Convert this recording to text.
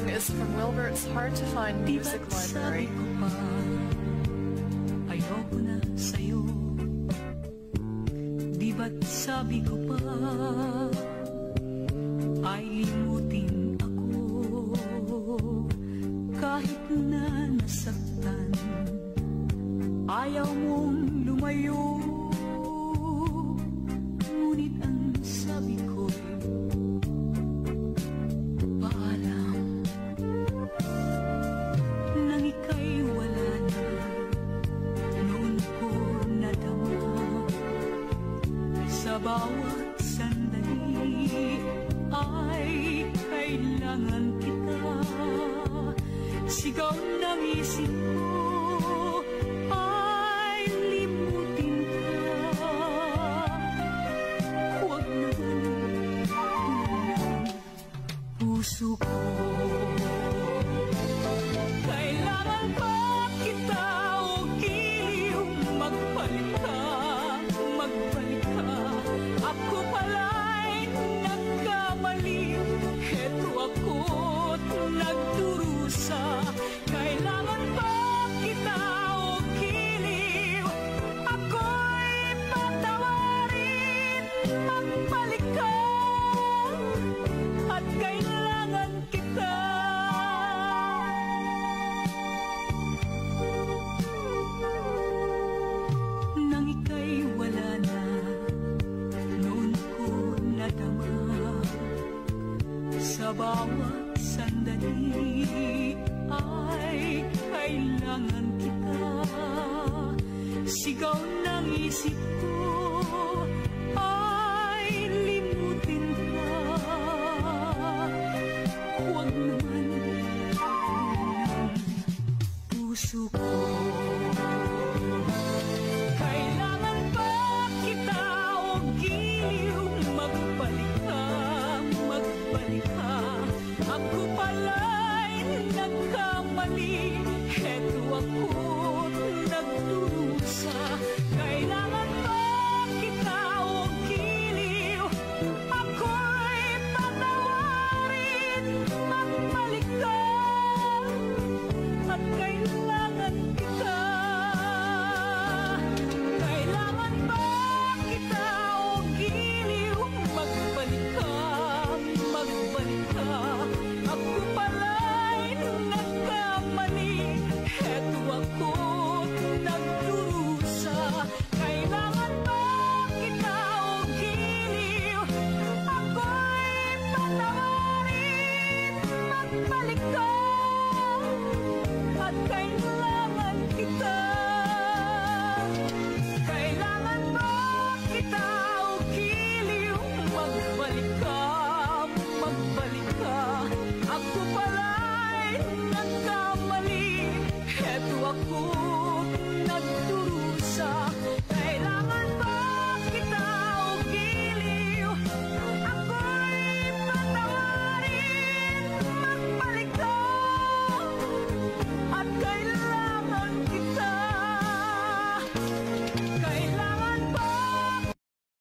song is from Wilbert's Hard to Find Music Library. Ayoko na sa'yo. Di ba't sabi ko pa ay limutin ako kahit na nasaktan. Ayaw mong lumayo, ngunit ang sabi ko'y paalam. Nang ika'y wala na, noon ko nadama. Sa bawat sandali ay kailangan kita. Sigaw ng isip ko ay limutin ka. Huwag naman ng puso ko. Kailangan ba kita o giliw? Magbalik ka, magbalik ka. Ako pala'y nagkamali. Heto ako't nagdurusa. Kailangan ba kita o giliw? Ako'y patawarin. Magbalik ka at kailangan kita. Nang ika'y wala na, noon ko nadama. Sa bawat sandali ay kailangan kita. Sigaw ng isip ko ay limutin ka. Huwag naman ng puso ko.